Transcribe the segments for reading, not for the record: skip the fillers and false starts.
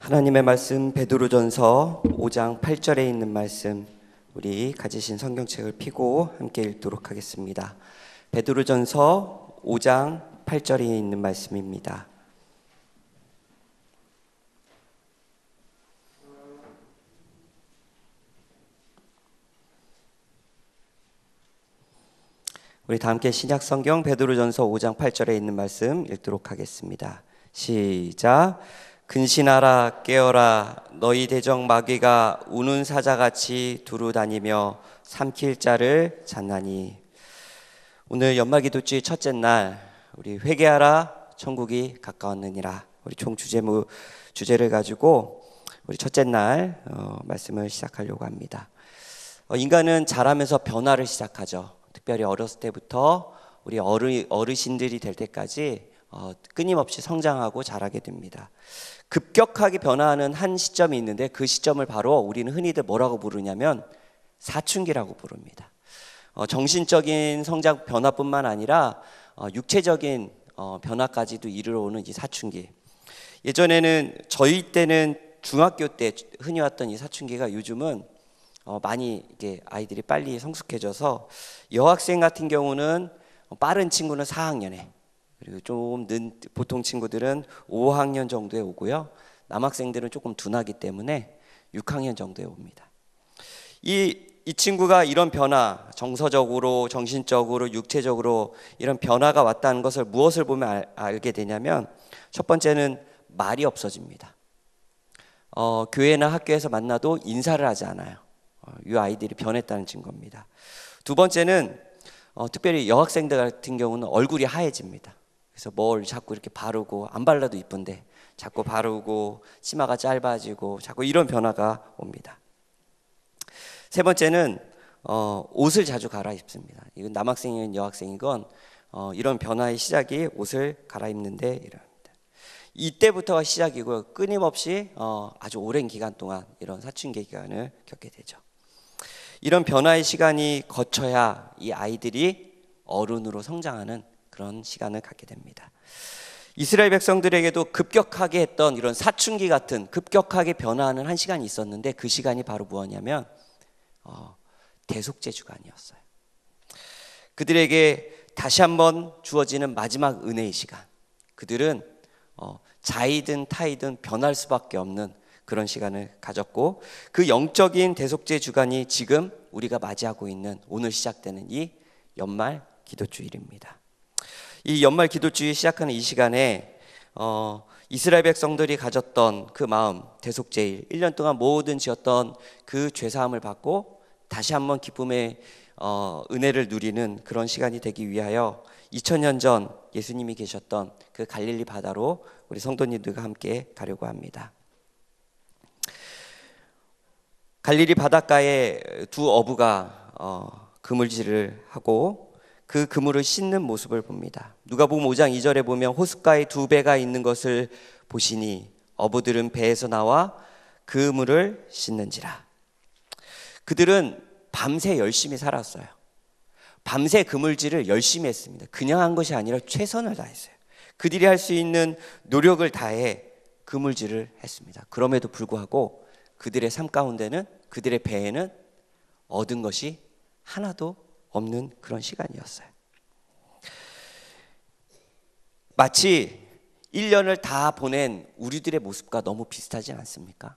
하나님의 말씀 베드로전서 5장 8절에 있는 말씀, 우리 가지신 성경책을 펴고 함께 읽도록 하겠습니다. 베드로전서 5장 8절에 있는 말씀입니다. 우리 다 함께 신약 성경 베드로전서 5장 8절에 있는 말씀 읽도록 하겠습니다. 시작. 근신하라 깨어라 너희 대적 마귀가 우는 사자같이 두루다니며 삼킬 자를 찾나니. 오늘 연말기도주의 첫째 날, 우리 회개하라 천국이 가까웠느니라, 우리 총 주제를 가지고 우리 첫째 날 말씀을 시작하려고 합니다. 인간은 자라면서 변화를 시작하죠. 특별히 어렸을 때부터 우리 어르신들이 될 때까지 끊임없이 성장하고 자라게 됩니다. 급격하게 변화하는 한 시점이 있는데, 그 시점을 바로 우리는 흔히들 뭐라고 부르냐면 사춘기라고 부릅니다. 정신적인 성장 변화뿐만 아니라 육체적인 변화까지도 이르러오는 이 사춘기. 예전에는 저희 때는 중학교 때 흔히 왔던 이 사춘기가 요즘은 많이 이게 아이들이 빨리 성숙해져서, 여학생 같은 경우는 빠른 친구는 4학년에, 그리고 좀 보통 친구들은 5학년 정도에 오고요. 남학생들은 조금 둔하기 때문에 6학년 정도에 옵니다. 이 친구가 이런 변화, 정서적으로, 정신적으로, 육체적으로 이런 변화가 왔다는 것을 무엇을 보면 알게 되냐면, 첫 번째는 말이 없어집니다. 교회나 학교에서 만나도 인사를 하지 않아요. 이 아이들이 변했다는 증거입니다. 두 번째는 특별히 여학생들 같은 경우는 얼굴이 하얘집니다. 그래서 뭘 자꾸 이렇게 바르고, 안 발라도 이쁜데 자꾸 바르고, 치마가 짧아지고, 자꾸 이런 변화가 옵니다. 세 번째는 옷을 자주 갈아입습니다. 이건 남학생이건 여학생이건 이런 변화의 시작이 옷을 갈아입는데 이럽니다. 이때부터가 시작이고요. 끊임없이 아주 오랜 기간 동안 이런 사춘기 기간을 겪게 되죠. 이런 변화의 시간이 거쳐야 이 아이들이 어른으로 성장하는 그런 시간을 갖게 됩니다. 이스라엘 백성들에게도 급격하게 했던 이런 사춘기 같은 급격하게 변화하는 한 시간이 있었는데, 그 시간이 바로 무엇이냐면 대속죄 주간이었어요. 그들에게 다시 한번 주어지는 마지막 은혜의 시간, 그들은 자이든 타이든 변할 수밖에 없는 그런 시간을 가졌고, 그 영적인 대속죄 주간이 지금 우리가 맞이하고 있는 오늘 시작되는 이 연말 기도주일입니다. 이 연말 기도주일 시작하는 이 시간에 이스라엘 백성들이 가졌던 그 마음, 대속죄일, 1년 동안 모든 지었던 그 죄사함을 받고 다시 한번 기쁨의 은혜를 누리는 그런 시간이 되기 위하여 2000년 전 예수님이 계셨던 그 갈릴리 바다로 우리 성도님들과 함께 가려고 합니다. 갈릴리 바닷가에 두 어부가 그물질을 하고 그 그물을 씻는 모습을 봅니다. 누가복음 5장 2절에 보면, 호숫가에 두 배가 있는 것을 보시니 어부들은 배에서 나와 그물을 씻는지라. 그들은 밤새 열심히 살았어요. 밤새 그물질을 열심히 했습니다. 그냥 한 것이 아니라 최선을 다했어요. 그들이 할 수 있는 노력을 다해 그물질을 했습니다. 그럼에도 불구하고 그들의 삶 가운데는, 그들의 배에는 얻은 것이 하나도 없는 그런 시간이었어요. 마치 1년을 다 보낸 우리들의 모습과 너무 비슷하지 않습니까?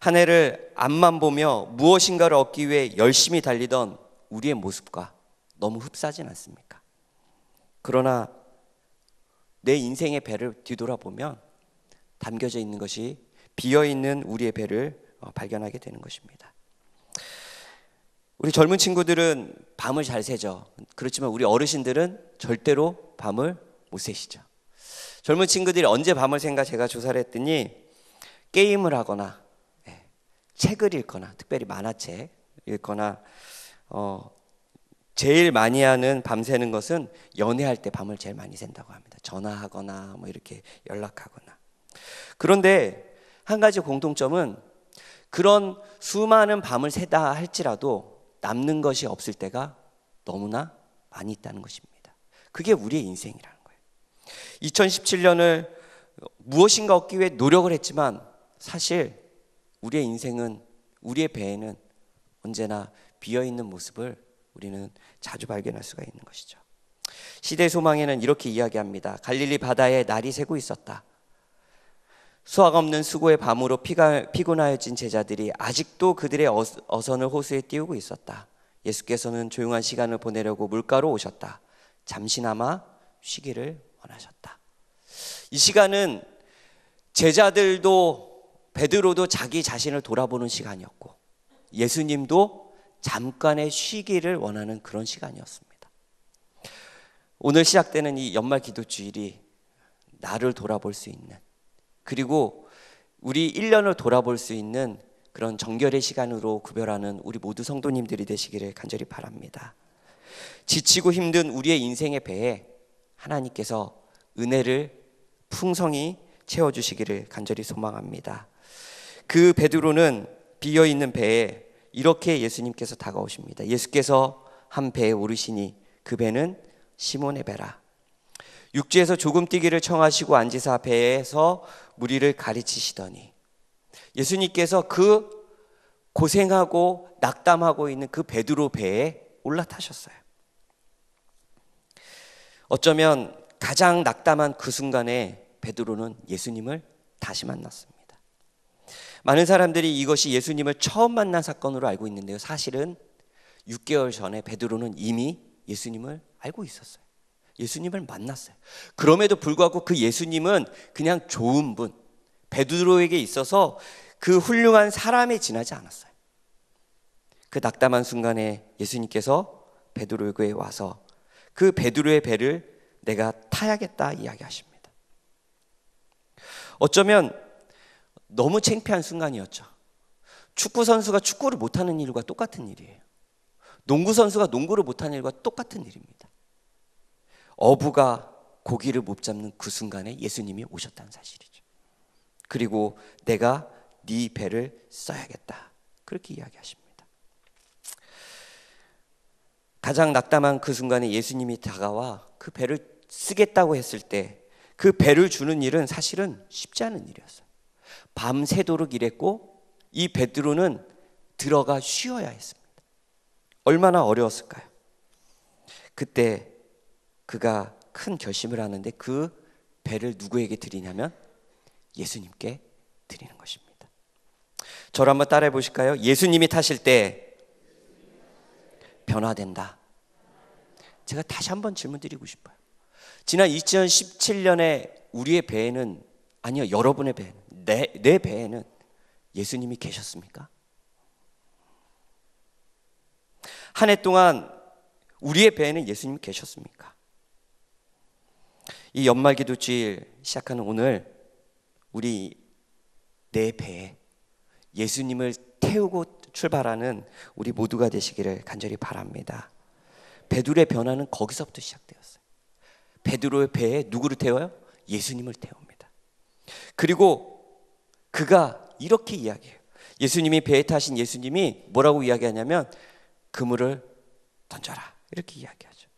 한 해를 앞만 보며 무엇인가를 얻기 위해 열심히 달리던 우리의 모습과 너무 흡사하진 않습니까? 그러나 내 인생의 배를 뒤돌아보면 담겨져 있는 것이, 비어있는 우리의 배를 발견하게 되는 것입니다. 우리 젊은 친구들은 밤을 잘 새죠. 그렇지만 우리 어르신들은 절대로 밤을 못 새시죠. 젊은 친구들이 언제 밤을 샌가 제가 조사를 했더니, 게임을 하거나 책을 읽거나, 특별히 만화책 읽거나, 제일 많이 하는 밤새는 것은 연애할 때 밤을 제일 많이 샌다고 합니다. 전화하거나 뭐 이렇게 연락하거나. 그런데 한 가지 공통점은, 그런 수많은 밤을 새다 할지라도 남는 것이 없을 때가 너무나 많이 있다는 것입니다. 그게 우리의 인생이라는 거예요. 2017년을 무엇인가 얻기 위해 노력을 했지만 사실 우리의 인생은, 우리의 배에는 언제나 비어있는 모습을 우리는 자주 발견할 수가 있는 것이죠. 시대 소망에는 이렇게 이야기합니다. 갈릴리 바다에 날이 새고 있었다. 수확 없는 수고의 밤으로 피곤하여진 제자들이 아직도 그들의 어선을 호수에 띄우고 있었다. 예수께서는 조용한 시간을 보내려고 물가로 오셨다. 잠시나마 쉬기를 원하셨다. 이 시간은 제자들도, 베드로도 자기 자신을 돌아보는 시간이었고, 예수님도 잠깐의 쉬기를 원하는 그런 시간이었습니다. 오늘 시작되는 이 연말 기도주일이 나를 돌아볼 수 있는, 그리고 우리 1년을 돌아볼 수 있는 그런 정결의 시간으로 구별하는 우리 모두 성도님들이 되시기를 간절히 바랍니다. 지치고 힘든 우리의 인생의 배에 하나님께서 은혜를 풍성히 채워주시기를 간절히 소망합니다. 그 베드로는 비어있는 배에 이렇게 예수님께서 다가오십니다. 예수께서 한 배에 오르시니 그 배는 시몬의 배라. 육지에서 조금 뛰기를 청하시고 앉으사 배에서 무리를 가르치시더니, 예수님께서 그 고생하고 낙담하고 있는 그 베드로 배에 올라타셨어요. 어쩌면 가장 낙담한 그 순간에 베드로는 예수님을 다시 만났습니다. 많은 사람들이 이것이 예수님을 처음 만난 사건으로 알고 있는데요, 사실은 6개월 전에 베드로는 이미 예수님을 알고 있었어요. 예수님을 만났어요. 그럼에도 불구하고 그 예수님은 그냥 좋은 분, 베드로에게 있어서 그 훌륭한 사람에 지나지 않았어요. 그 낙담한 순간에 예수님께서 베드로에게 와서 그 베드로의 배를 내가 타야겠다 이야기하십니다. 어쩌면 너무 창피한 순간이었죠. 축구 선수가 축구를 못하는 일과 똑같은 일이에요. 농구 선수가 농구를 못하는 일과 똑같은 일입니다. 어부가 고기를 못 잡는 그 순간에 예수님이 오셨다는 사실이죠. 그리고 내가 네 배를 써야겠다, 그렇게 이야기하십니다. 가장 낙담한 그 순간에 예수님이 다가와 그 배를 쓰겠다고 했을 때 그 배를 주는 일은 사실은 쉽지 않은 일이었어요. 밤새도록 일했고 이 베드로는 들어가 쉬어야 했습니다. 얼마나 어려웠을까요? 그때 그가 큰 결심을 하는데 그 배를 누구에게 드리냐면 예수님께 드리는 것입니다. 저를 한번 따라해 보실까요? 예수님이 타실 때 변화된다. 제가 다시 한번 질문 드리고 싶어요. 지난 2017년에 우리의 배에는, 아니요, 여러분의 배에는, 내 배에는 예수님이 계셨습니까? 한 해 동안 우리의 배에는 예수님이 계셨습니까? 이 연말 기도주일 시작하는 오늘, 우리 내 배에 예수님을 태우고 출발하는 우리 모두가 되시기를 간절히 바랍니다. 베드로의 변화는 거기서부터 시작되었어요. 베드로의 배에 누구를 태워요? 예수님을 태웁니다. 그리고 그가 이렇게 이야기해요. 예수님이 배에 타신 예수님이 뭐라고 이야기하냐면 그물을 던져라, 이렇게 이야기하죠.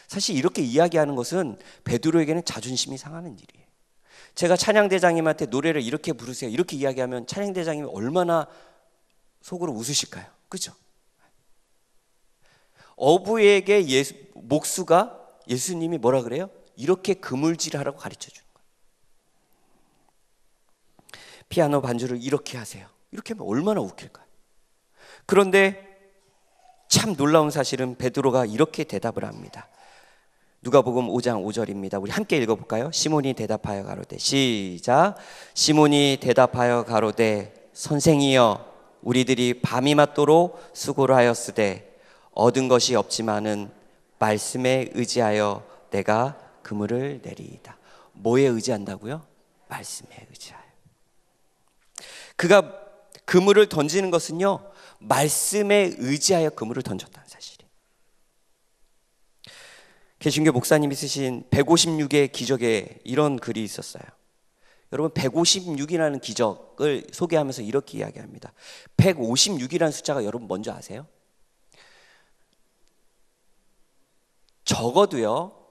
사실 이렇게 이야기하는 것은 베드로에게는 자존심이 상하는 일이에요. 제가 찬양대장님한테 노래를 이렇게 부르세요, 이렇게 이야기하면 찬양대장님이 얼마나 속으로 웃으실까요? 그렇죠? 어부에게 목수가 예수님이 뭐라 그래요? 이렇게 그물질하라고 가르쳐 주는 거예요. 피아노 반주를 이렇게 하세요, 이렇게 하면 얼마나 웃길까요? 그런데 참 놀라운 사실은 베드로가 이렇게 대답을 합니다. 누가복음 5장 5절입니다. 우리 함께 읽어볼까요? 시몬이 대답하여 가로되, 시작. 시몬이 대답하여 가로되, 선생이여, 우리들이 밤이 맞도록 수고를 하였으되 얻은 것이 없지만은 말씀에 의지하여 내가 그물을 내리이다. 뭐에 의지한다고요? 말씀에 의지하여. 그가 그물을 던지는 것은요, 말씀에 의지하여 그물을 던졌다는 사실이에요. 개신교 목사님이 쓰신 156의 기적에 이런 글이 있었어요. 여러분, 156이라는 기적을 소개하면서 이렇게 이야기합니다. 156이라는 숫자가 여러분 뭔지 아세요? 적어도요,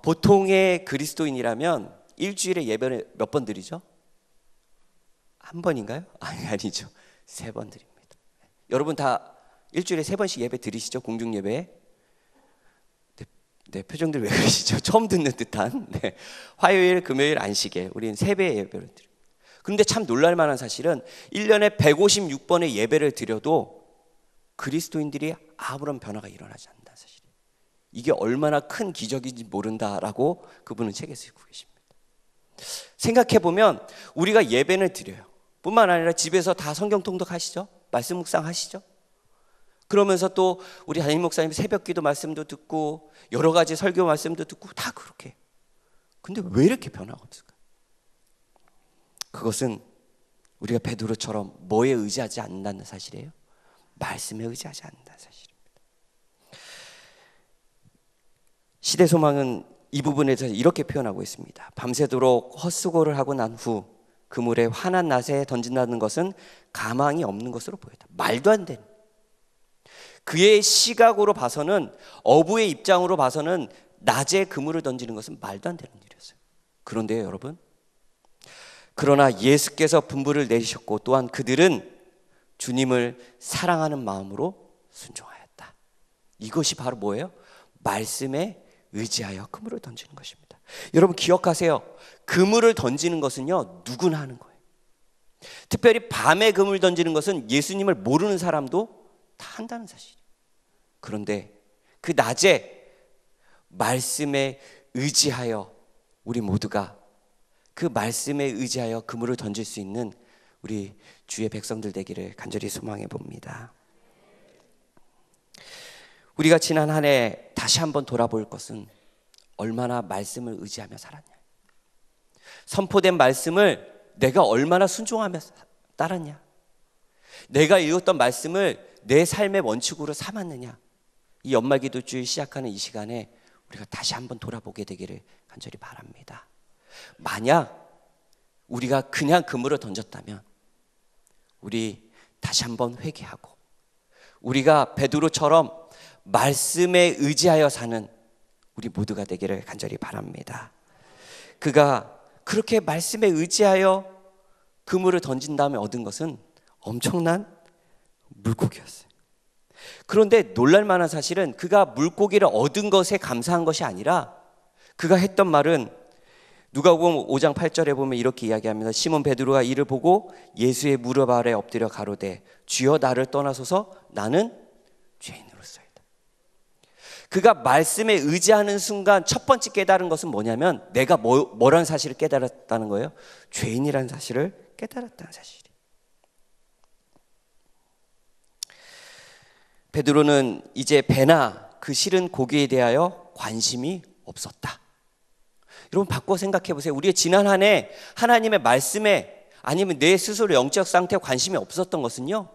보통의 그리스도인이라면 일주일에 예배를 몇 번 드리죠? 한 번인가요? 아니죠. 3번 드립니다. 여러분 다 일주일에 3번씩 예배 드리시죠? 공중 예배에? 네, 표정들 왜 그러시죠? 처음 듣는 듯한. 네. 화요일, 금요일, 안식에 우리는 3배의 예배를 드립니다. 그런데 참 놀랄만한 사실은 1년에 156번의 예배를 드려도 그리스도인들이 아무런 변화가 일어나지 않는다는 사실이에요. 이게 얼마나 큰 기적인지 모른다라고 그분은 책에 쓰고 계십니다. 생각해보면 우리가 예배를 드려요. 뿐만 아니라 집에서 다 성경 통독하시죠? 말씀 묵상하시죠? 그러면서 또 우리 담임 목사님 새벽기도 말씀도 듣고 여러 가지 설교 말씀도 듣고 다 그렇게 해요. 근데 왜 이렇게 변화가 없을까? 그것은 우리가 베드로처럼 뭐에 의지하지 않는다는 사실이에요? 말씀에 의지하지 않는다는 사실입니다. 시대소망은 이 부분에 대해서 이렇게 표현하고 있습니다. 밤새도록 헛수고를 하고 난 후 그물에 환한 낮에 던진다는 것은 가망이 없는 것으로 보였다. 말도 안 되는. 그의 시각으로 봐서는, 어부의 입장으로 봐서는 낮에 그물을 던지는 것은 말도 안 되는 일이었어요. 그런데요 여러분, 그러나 예수께서 분부를 내리셨고 또한 그들은 주님을 사랑하는 마음으로 순종하였다. 이것이 바로 뭐예요? 말씀에 의지하여 그물을 던지는 것입니다. 여러분 기억하세요. 그물을 던지는 것은요 누구나 하는 거예요. 특별히 밤에 그물 던지는 것은 예수님을 모르는 사람도 다 한다는 사실이에요. 그런데 그 낮에 말씀에 의지하여 우리 모두가 그 말씀에 의지하여 그물을 던질 수 있는 우리 주의 백성들 되기를 간절히 소망해 봅니다. 우리가 지난 한 해 다시 한번 돌아볼 것은 얼마나 말씀을 의지하며 살았냐, 선포된 말씀을 내가 얼마나 순종하며 따랐냐, 내가 읽었던 말씀을 내 삶의 원칙으로 삼았느냐. 이 연말기도주일 시작하는 이 시간에 우리가 다시 한번 돌아보게 되기를 간절히 바랍니다. 만약 우리가 그냥 그물을 던졌다면 우리 다시 한번 회개하고 우리가 베드로처럼 말씀에 의지하여 사는 우리 모두가 되기를 간절히 바랍니다. 그가 그렇게 말씀에 의지하여 그물을 던진 다음에 얻은 것은 엄청난 물고기였어요. 그런데 놀랄만한 사실은 그가 물고기를 얻은 것에 감사한 것이 아니라 그가 했던 말은 누가복음 5장 8절에 보면 이렇게 이야기합니다. 시몬 베드로가 이를 보고 예수의 무릎 아래 엎드려 가로되 주여 나를 떠나소서 나는 죄인으로소이다. 그가 말씀에 의지하는 순간 첫 번째 깨달은 것은 뭐냐면 내가 뭐라는 사실을 깨달았다는 거예요? 죄인이라는 사실을 깨달았다는 사실이에요. 베드로는 이제 배나 그 실은 고기에 대하여 관심이 없었다. 여러분 바꿔 생각해 보세요. 우리의 지난 한 해 하나님의 말씀에 아니면 내 스스로 영적 상태에 관심이 없었던 것은요,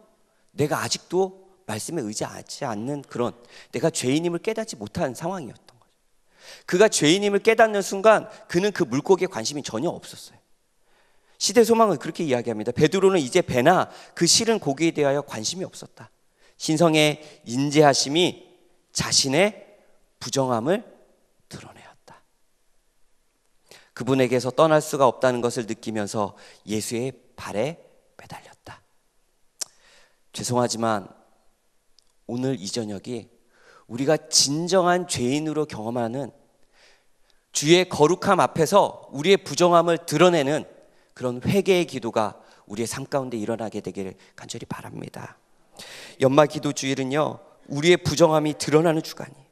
내가 아직도 말씀에 의지하지 않는 그런, 내가 죄인임을 깨닫지 못한 상황이었던 거죠. 그가 죄인임을 깨닫는 순간 그는 그 물고기에 관심이 전혀 없었어요. 시대소망은 그렇게 이야기합니다. 베드로는 이제 배나 그 실은 고기에 대하여 관심이 없었다. 신성의 인재하심이 자신의 부정함을 드러내었다. 그분에게서 떠날 수가 없다는 것을 느끼면서 예수의 발에 매달렸다. 죄송하지만 오늘 이 저녁이 우리가 진정한 죄인으로 경험하는 주의 거룩함 앞에서 우리의 부정함을 드러내는 그런 회개의 기도가 우리의 삶 가운데 일어나게 되기를 간절히 바랍니다. 연말 기도 주일은요 우리의 부정함이 드러나는 주간이에요.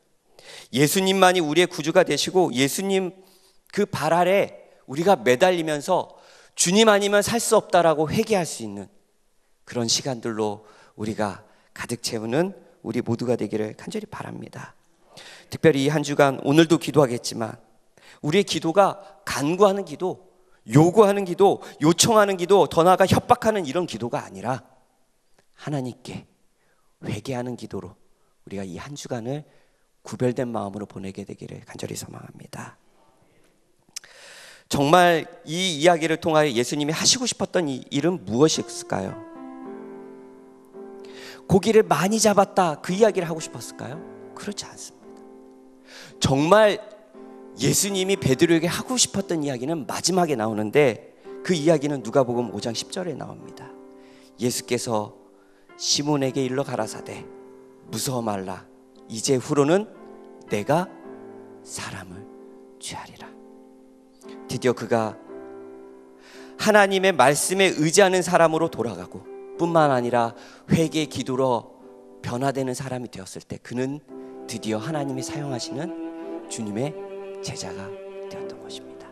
예수님만이 우리의 구주가 되시고 예수님 그 발 아래 우리가 매달리면서 주님 아니면 살 수 없다라고 회개할 수 있는 그런 시간들로 우리가 가득 채우는 우리 모두가 되기를 간절히 바랍니다. 특별히 이 한 주간 오늘도 기도하겠지만 우리의 기도가 간구하는 기도, 요구하는 기도, 요청하는 기도, 더 나아가 협박하는 이런 기도가 아니라 하나님께 회개하는 기도로 우리가 이 한 주간을 구별된 마음으로 보내게 되기를 간절히 소망합니다. 정말 이 이야기를 통하여 예수님이 하시고 싶었던 이 일은 무엇이었을까요? 고기를 많이 잡았다 그 이야기를 하고 싶었을까요? 그렇지 않습니다. 정말 예수님이 베드로에게 하고 싶었던 이야기는 마지막에 나오는데 그 이야기는 누가복음 5장 10절에 나옵니다. 예수께서 시몬에게 일러 가라사대 무서워 말라 이제 후로는 내가 사람을 취하리라. 드디어 그가 하나님의 말씀에 의지하는 사람으로 돌아가고 뿐만 아니라 회개 기도로 변화되는 사람이 되었을 때 그는 드디어 하나님이 사용하시는 주님의 제자가 되었던 것입니다.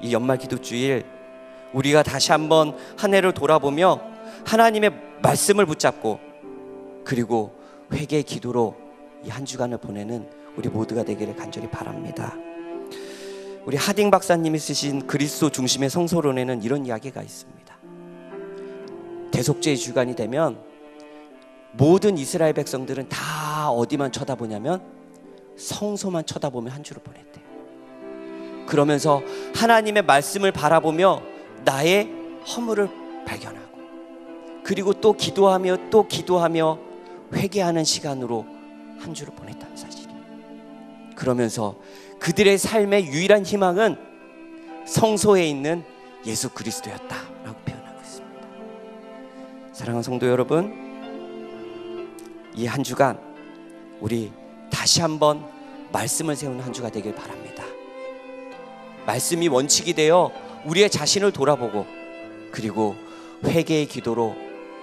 이 연말 기도주일 우리가 다시 한번 한 해를 돌아보며 하나님의 말씀을 붙잡고 그리고 회개 기도로 이 한 주간을 보내는 우리 모두가 되기를 간절히 바랍니다. 우리 하딩 박사님이 쓰신 그리스도 중심의 성서론에는 이런 이야기가 있습니다. 대속죄의 주간이 되면 모든 이스라엘 백성들은 다 어디만 쳐다보냐면 성소만 쳐다보며 한 주를 보냈대요. 그러면서 하나님의 말씀을 바라보며 나의 허물을 발견하고 그리고 또 기도하며 또 기도하며 회개하는 시간으로 한 주를 보냈다는 사실이에요. 그러면서 그들의 삶의 유일한 희망은 성소에 있는 예수 그리스도였다라고 표현하고 있습니다. 사랑하는 성도 여러분, 이 한 주간 우리 다시 한번 말씀을 세우는 한 주가 되길 바랍니다. 말씀이 원칙이 되어 우리의 자신을 돌아보고 그리고 회개의 기도로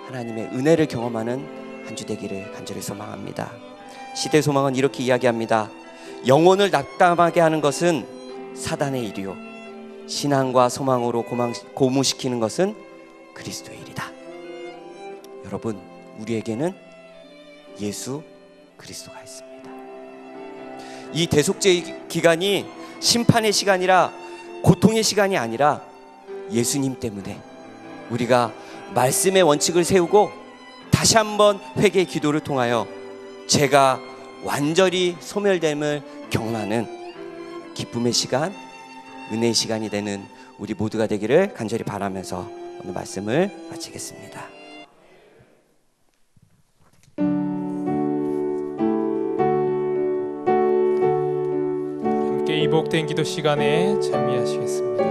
하나님의 은혜를 경험하는 한 주 되기를 간절히 소망합니다. 시대 소망은 이렇게 이야기합니다. 영혼을 낙담하게 하는 것은 사단의 일이요 신앙과 소망으로 고무시키는 것은 그리스도의 일이다. 여러분, 우리에게는 예수 그리스도가 있습니다. 이 대속죄의 기간이 심판의 시간이라 고통의 시간이 아니라 예수님 때문에 우리가 말씀의 원칙을 세우고 다시 한번 회개의 기도를 통하여 죄가 완전히 소멸됨을 경험하는 기쁨의 시간, 은혜의 시간이 되는 우리 모두가 되기를 간절히 바라면서 오늘 말씀을 마치겠습니다. 함께 이 복된 기도 시간에 참여하시겠습니다.